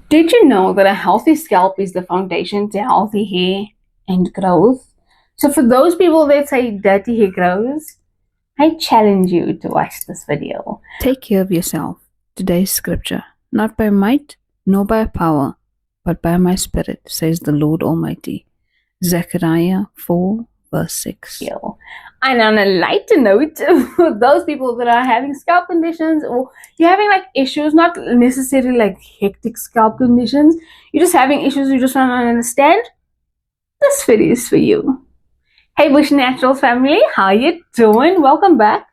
Did you know that a healthy scalp is the foundation to healthy hair and growth? So for those people that say dirty hair grows, I challenge you to watch this video. Take care of yourself. Today's scripture. Not by might, nor by power, but by my spirit, says the Lord Almighty. Zechariah 4, verse 6. And on a lighter note, for those people that are having scalp conditions or you're having like issues, not necessarily like hectic scalp conditions, you're just having issues you just want to understand, this video is for you. Hey Bush Naturals family, how you doing? Welcome back.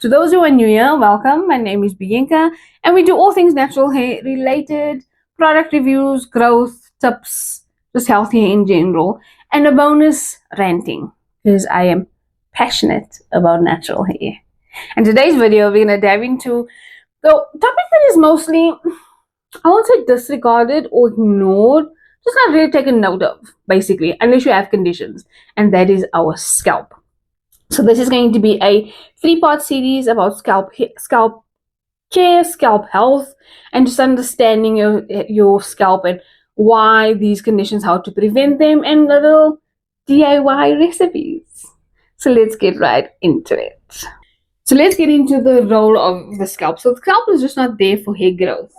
To those who are new here, welcome. My name is Bianca and we do all things natural hair related, product reviews, growth, tips, just healthy hair in general, and a bonus ranting because I am passionate about natural hair. And today's video we're going to dive into the topic that is mostly, I won't say disregarded or ignored, just not really taken note of, basically, unless you have conditions, and that is our scalp. So this is going to be a 3-part series about scalp care, scalp health, and just understanding your scalp and why these conditions, how to prevent them, and little DIY recipes. So let's get right into it. So let's get into the role of the scalp. So the scalp is just not there for hair growth.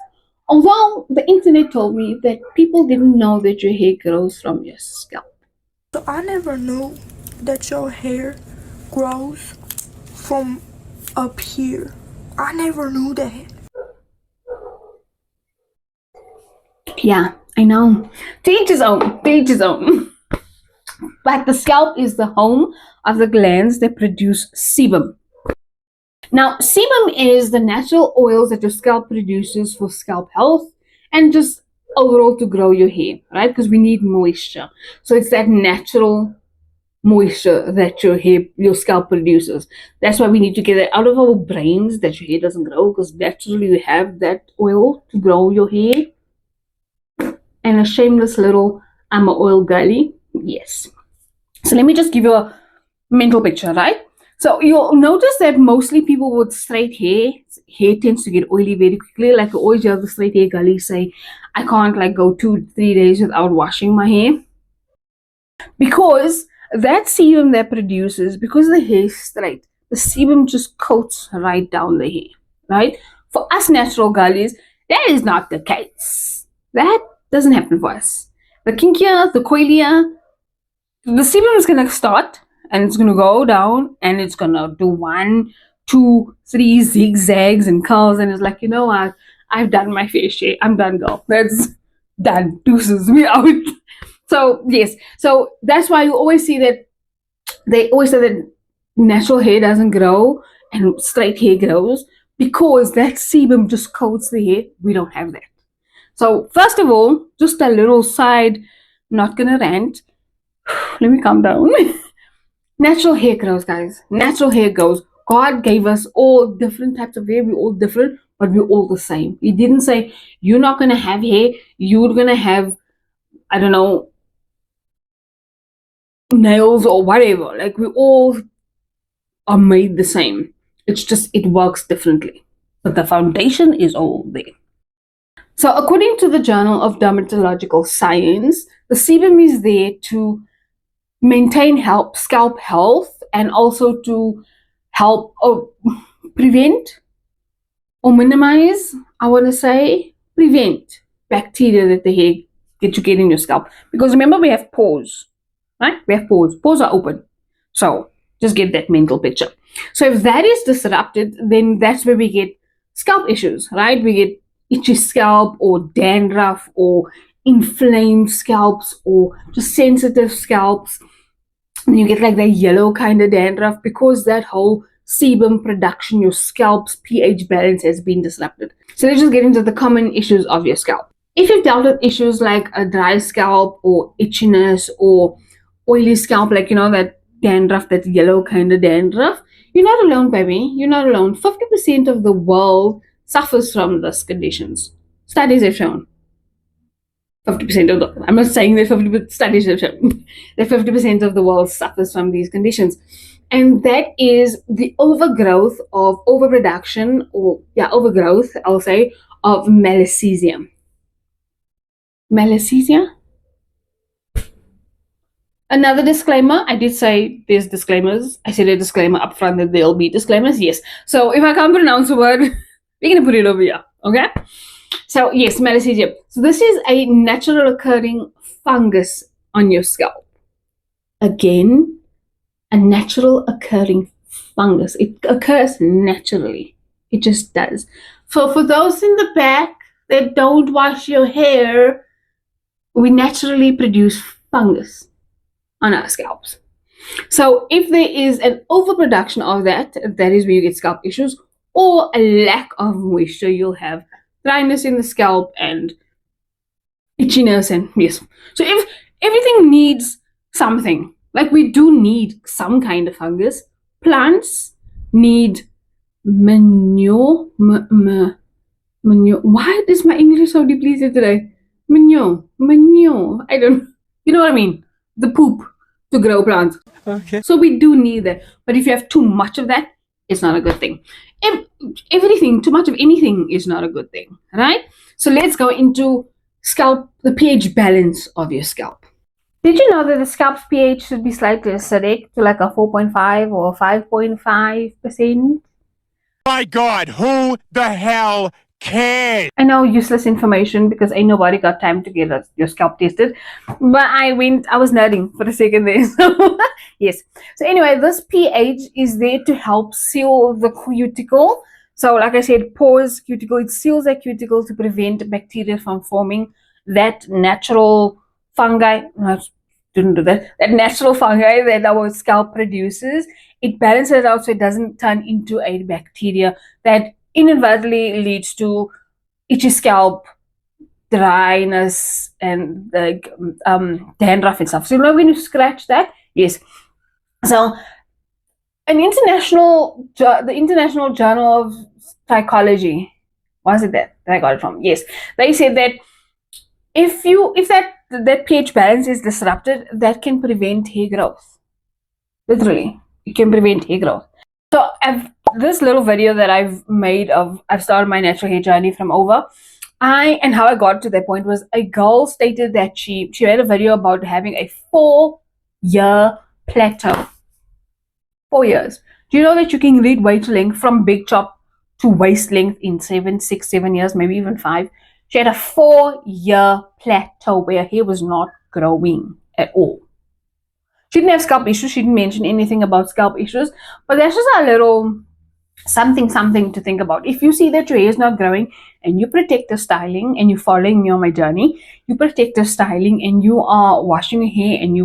Although the internet told me that people didn't know that your hair grows from your scalp. So I never knew that your hair grows from up here. I never knew that. Yeah, I know. To each his own. To each his own. But the scalp is the home of the glands that produce sebum. Now, sebum is the natural oils that your scalp produces for scalp health and just overall to grow your hair, right? Because we need moisture. So it's that natural moisture that your scalp produces. That's why we need to get it out of our brains that your hair doesn't grow, because naturally you have that oil to grow your hair. And a shameless little I'm a oil girly. Yes. So let me just give you a mental picture, right? So you'll notice that mostly people with straight hair tends to get oily very quickly. Like you always hear the straight hair girlies say, I can't like go 2-3 days without washing my hair. Because that sebum that produces, because the hair is straight, the sebum just coats right down the hair, right? For us natural girlies, that is not the case. That doesn't happen for us. The kinkier, the coilier, the sebum is going to start and it's going to go down and it's going to do 1, 2, 3 zigzags and curls, and it's like, you know what, I've done my fair share. I'm done, girl. That's done. Deuces me out. So yes, so that's why you always see that they always say that natural hair doesn't grow and straight hair grows, because that sebum just coats the hair. We don't have that. So first of all, just a little side, not gonna rant. Let me calm down. Natural hair grows, guys. Natural hair grows. God gave us all different types of hair. We're all different, but we're all the same. He didn't say you're not gonna have hair. You're gonna have, I don't know, nails or whatever. Like we all are made the same. It's just it works differently, but the foundation is all there. So according to the Journal of Dermatological Science, the sebum is there to maintain scalp health and also to help prevent or minimize, I want to say, prevent bacteria that the hair that you get in your scalp. Because remember, we have pores, right? We have pores. Pores are open. So just get that mental picture. So if that is disrupted, then that's where we get scalp issues, right? We get itchy scalp or dandruff or inflamed scalps or just sensitive scalps. And you get like that yellow kind of dandruff because that whole sebum production, your scalp's pH balance has been disrupted. So let's just get into the common issues of your scalp. If you've dealt with issues like a dry scalp or itchiness or oily scalp, like, you know, that dandruff, that yellow kind of dandruff, you're not alone, baby. You're not alone. 50% of the world suffers from these conditions. Studies have shown. 50% of the, I'm not saying that 50%, studies have shown that 50% of the world suffers from these conditions. And that is the overgrowth of overproduction, or overgrowth, I'll say, of malassezia. Malassezia. Another disclaimer, I did say there's disclaimers. I said a disclaimer up front that there'll be disclaimers, yes. So if I can't pronounce a word, we're going to put it over here, okay? So yes, Malassezia. So this is a natural occurring fungus on your scalp. Again, a natural occurring fungus. It occurs naturally. It just does. So for those in the back that don't wash your hair, we naturally produce fungus on our scalps. So if there is an overproduction of that, that is where you get scalp issues, or a lack of moisture, you'll have dryness in the scalp and itchiness, and yes. So if everything needs something, like we do need some kind of fungus, plants need manure. Manure. Why is my English so depleted today? Manure. I don't. You know what I mean? The poop to grow plants. Okay. So we do need that. But if you have too much of that, it's not a good thing. Everything, too much of anything is not a good thing, right? So let's go into scalp, the pH balance of your scalp. Did you know that the scalp's pH should be slightly acidic to like a 4.5 or 5.5%? My God, who the hell cares? I know, useless information, because ain't nobody got time to get your scalp tested. But I was nerding for a second there. So yes. So anyway, this pH is there to help seal the cuticle. So like I said, pores cuticle. It seals that cuticle to prevent bacteria from forming that natural fungi. No, didn't do that. That natural fungi that our scalp produces. It balances it out so it doesn't turn into a bacteria that inadvertently leads to itchy scalp, dryness, and like dandruff and stuff. So you know when you scratch that, yes. So the International Journal of Psychology, was it that I got it from? Yes, they said that if that pH balance is disrupted, that can prevent hair growth. Literally, it can prevent hair growth. So this little video that I've made of, I've started my natural hair journey from over, and how I got to that point was a girl stated that she made a video about having a 4-year plateau. 4 years. Do you know that you can read waist length from big chop to waist length in 6, 7 years, maybe even 5? She had a 4-year plateau where her hair was not growing at all. She didn't have scalp issues. She didn't mention anything about scalp issues, but that's just a little something to think about. If you see that your hair is not growing and you protect the styling, and you're following me on my journey, you protect the styling and you are washing your hair and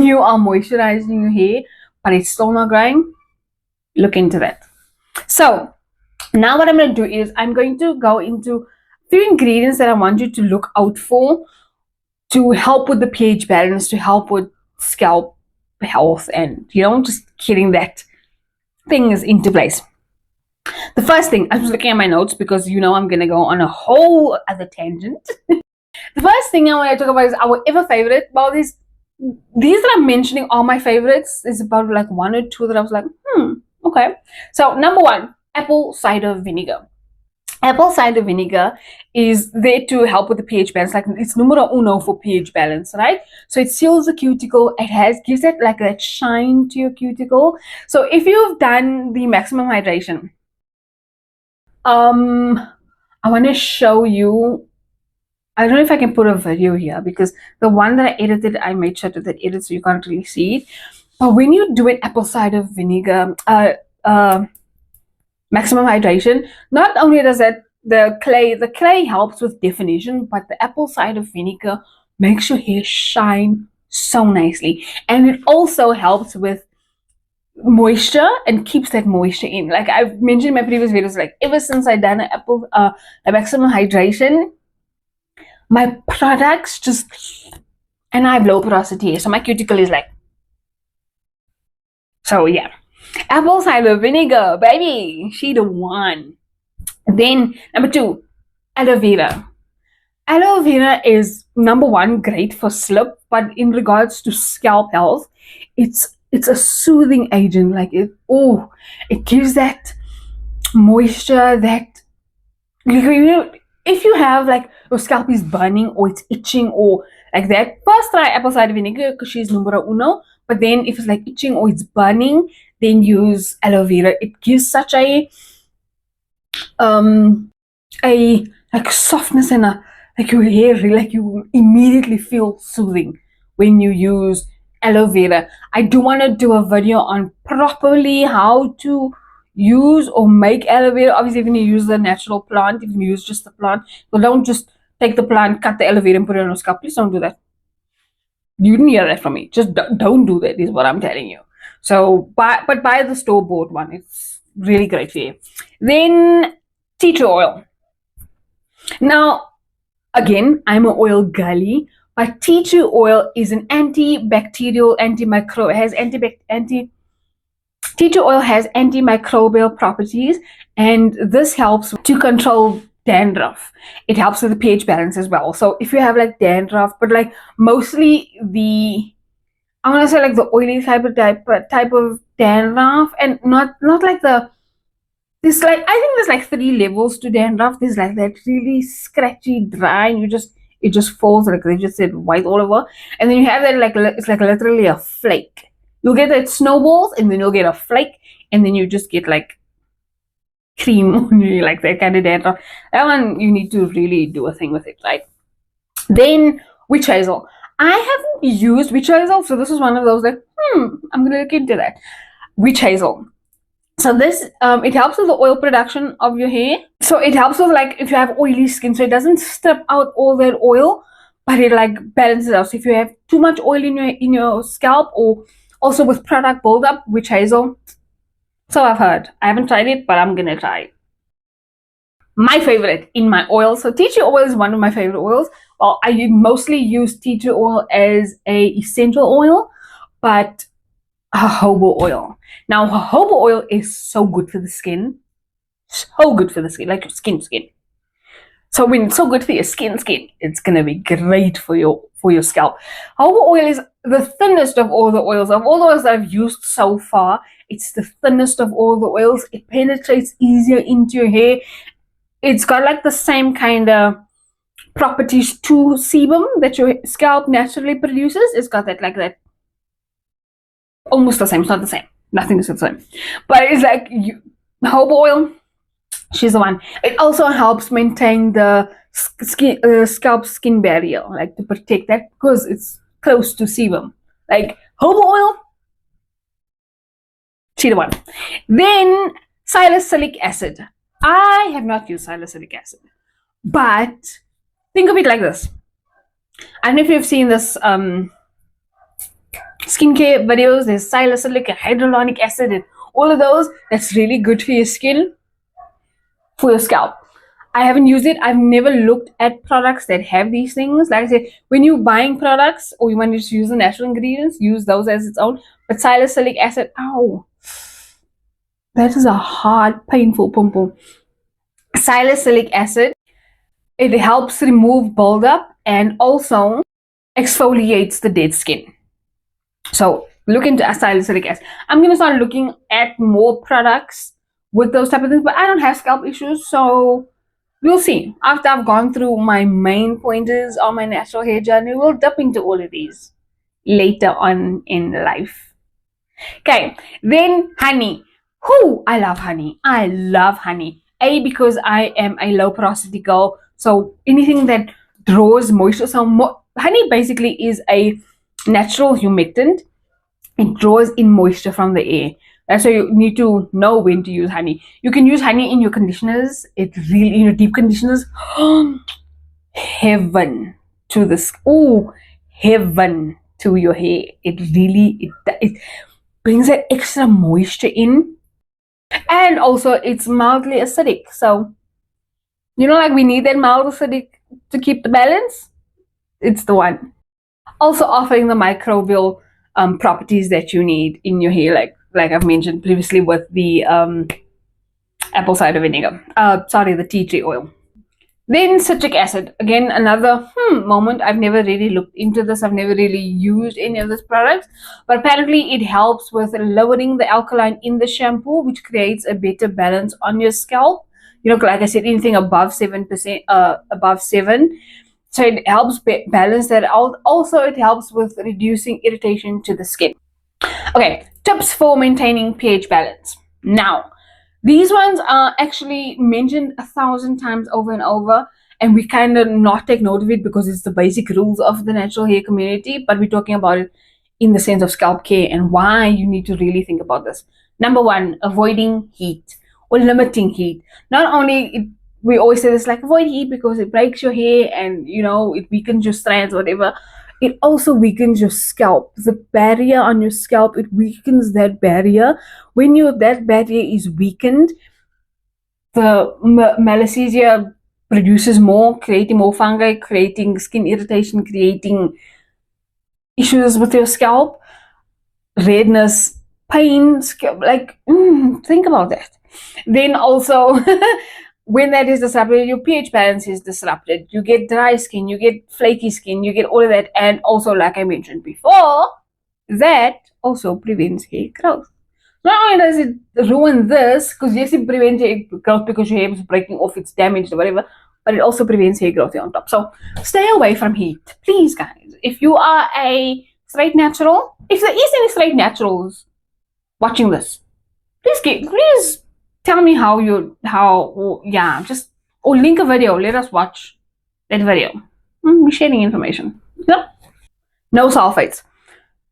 you are moisturizing your hair, but it's still not growing, look into that. So now what I'm going to do is I'm going to go into 3 ingredients that I want you to look out for to help with the pH balance, to help with scalp health, and just getting that things into place. The first thing, I was looking at my notes because I'm going to go on a whole other tangent. The first thing I want to talk about is our ever favorite. Well, these that I'm mentioning are my favorites. There's about like 1 or 2 that I was like, okay. So number 1, apple cider vinegar. Apple cider vinegar is there to help with the pH balance. Like, it's numero uno for pH balance, right? So it seals the cuticle. It gives it like that shine to your cuticle. So if you've done the maximum hydration, I want to show you. I don't know if I can put a video here because the one that I edited, I made sure that edit so you can't really see it. But when you do an apple cider vinegar, maximum hydration, not only does that the clay helps with definition, but the apple cider vinegar makes your hair shine so nicely, and it also helps with moisture and keeps that moisture in. Like I've mentioned in my previous videos, like ever since I done a maximum hydration, my products and I have low porosity hair, so my cuticle is like, so yeah. Apple cider vinegar, baby, she the one. Then number 2, aloe vera. Aloe vera is number 1 great for slip, but in regards to scalp health, it's a soothing agent. Like it gives that moisture that if you have like your scalp is burning or it's itching or like that, first try apple cider vinegar because she's numero uno. But then if it's like itching or it's burning, then use aloe vera. It gives such a like softness and a like your hair, like you immediately feel soothing when you use aloe vera. I do want to do a video on properly how to use or make aloe vera. Obviously, if you use the natural plant, if you use just the plant, so don't just take the plant, cut the aloe vera and put it on your scalp. Please don't do that. You didn't hear that from me. Just don't do that is what I'm telling you. So buy the store-bought one. It's really great for you. Then tea tree oil. Now again, I'm an oil girly, but tea tree oil is an antibacterial, antimicrobial. It has tea tree oil has antimicrobial properties, and this helps to control dandruff. It helps with the pH balance as well. So if you have like dandruff, but like mostly I want to say like the oily type of dandruff, and not like there's like, I think there's like 3 levels to dandruff. There's like that really scratchy, dry, and it just falls, like they just said, white all over. And then you have that like, it's like literally a flake. You'll get that snowballs, and then you'll get a flake, and then you just get like cream on you, like that kind of dandruff. That one, you need to really do a thing with it, right? Then witch hazel. I haven't used witch hazel, so this is one of those like, I'm gonna look into that. Witch hazel. So this, it helps with the oil production of your hair. So it helps with like if you have oily skin, so it doesn't strip out all that oil, but it like balances out. So if you have too much oil in your scalp, or also with product buildup, witch hazel. So I've heard. I haven't tried it, but I'm gonna try it. My favorite in my oil. So tea tree oil is one of my favorite oils. Well, I mostly use tea tree oil as a essential oil, but jojoba oil. Now, jojoba oil is so good for the skin. So good for the skin, like your skin. So when it's so good for your skin, it's gonna be great for your scalp. Jojoba oil is the thinnest of all the oils. Of all the oils that I've used so far, it's the thinnest of all the oils. It penetrates easier into your hair. It's got like the same kind of properties to sebum that your scalp naturally produces. It's got that like that. Almost the same. It's not the same. Nothing is the same. But it's like jojoba oil. She's the one. It also helps maintain the scalp skin barrier, like to protect that, because it's close to sebum. Like jojoba oil. She's the one. Then salicylic acid. I have not used salicylic acid, but think of it like this. I don't know if you've seen this skincare videos. There's salicylic and hyaluronic acid and all of those. That's really good for your skin, for your scalp. I haven't used it. I've never looked at products that have these things. Like I said, when you're buying products or you want to just use the natural ingredients, use those as its own. But salicylic acid, ow, that is a hard, painful pumple. Salicylic acid, it helps remove buildup and also exfoliates the dead skin. So look into salicylic acid. I'm going to start looking at more products with those type of things, but I don't have scalp issues, so we'll see. After I've gone through my main pointers on my natural hair journey, we'll dip into all of these later on in life. Okay, then honey. I love honey. I love honey. Because I am a low porosity girl, so anything that draws moisture. So honey basically is a natural humectant. It draws in moisture from the air. That's why you need to know when to use honey. You can use honey in your conditioners. It really, in your deep conditioners, heaven to this. Oh, heaven to your hair. It really it brings that extra moisture in. And also it's mildly acidic, so you know, like we need that mild acidic to keep the balance. It's the one. Also offering the microbial properties that you need in your hair, like I've mentioned previously with the apple cider vinegar, the tea tree oil. Then citric acid, again another moment. I've never really looked into this. I've never really used any of this products, but apparently it helps with lowering the alkaline in the shampoo, which creates a better balance on your scalp. like I said, anything above 7%, above 7. So it helps balance that out. Also, it helps with reducing irritation to the skin. Okay, tips for maintaining pH balance. Now, these ones are actually mentioned 1,000 times over and over, and we kind of not take note of it because it's the basic rules of the natural hair community, but we're talking about it in the sense of scalp care and why you need to really think about this. Number 1, avoiding heat or limiting heat. Not only we always say this, like, avoid heat because it breaks your hair and it weakens your strands, whatever. It also weakens your scalp. The barrier on your scalp, it weakens that barrier. When that barrier is weakened, the malassezia produces more, creating more fungi, creating skin irritation, creating issues with your scalp, redness, pain, scalp, think about that. Then also, when that is disrupted, your pH balance is disrupted. You get dry skin, you get flaky skin, you get all of that. And also, like I mentioned before, that also prevents hair growth. Not only does it ruin this, because yes, it prevents hair growth because your hair is breaking off, it's damaged or whatever, but it also prevents hair growth on top. So stay away from heat, please, guys. If you are a straight natural, if there is any straight naturals watching this, please tell me or link a video. Let us watch that video. We're sharing information. Yeah. No sulfates.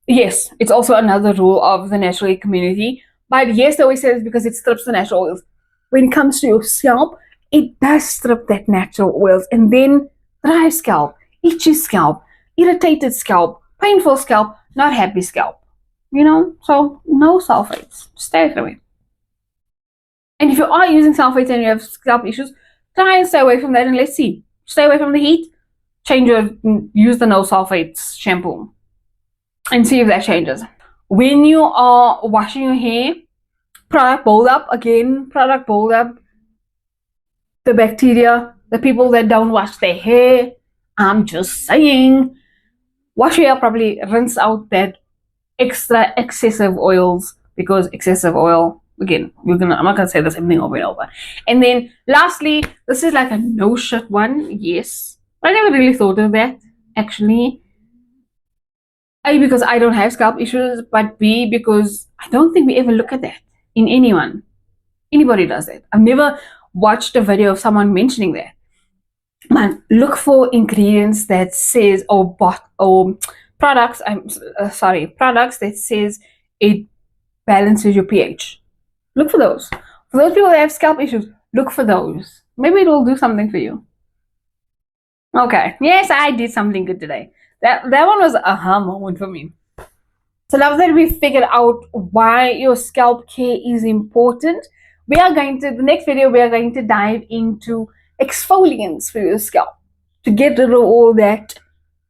Yes, it's also another rule of the natural hair community. But yes, they always say this because it strips the natural oils. When it comes to your scalp, it does strip that natural oils. And then dry scalp, itchy scalp, irritated scalp, painful scalp, not happy scalp. So no sulfates. Stay away from it. And if you are using sulfates and you have scalp issues, try and stay away from that, and let's see. Stay away from the heat. Use the no sulfates shampoo and see if that changes. When you are washing your hair, product buildup, the bacteria, the people that don't wash their hair, I'm just saying, wash your hair properly, rinse out that excessive oils, because excessive oil, again, I'm not gonna say the same thing over and over. And then lastly, this is like a no shit one. Yes, I never really thought of that, actually. A, because I don't have scalp issues, but B, because I don't think we ever look at that in anyone. Anybody does that. I've never watched a video of someone mentioning that. Man, look for ingredients that says products that says it balances your pH. Look for those. For those people that have scalp issues, look for those. Maybe it will do something for you. Okay. Yes, I did something good today. That one was a aha moment for me. So now that we figured out why your scalp care is important, the next video we are going to dive into exfoliants for your scalp to get rid of all that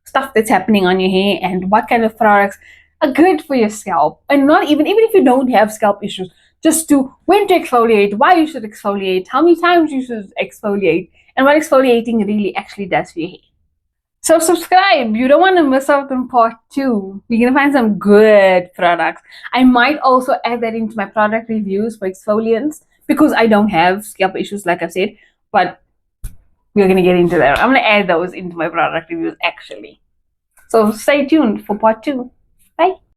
stuff that's happening on your hair and what kind of products are good for your scalp. And not even if you don't have scalp issues, just to when to exfoliate, why you should exfoliate, how many times you should exfoliate, and what exfoliating really actually does for your hair. So subscribe. You don't want to miss out on part 2. You're going to find some good products. I might also add that into my product reviews for exfoliants because I don't have scalp issues, like I've said, but we're going to get into that. I'm going to add those into my product reviews, actually. So stay tuned for part 2. Bye.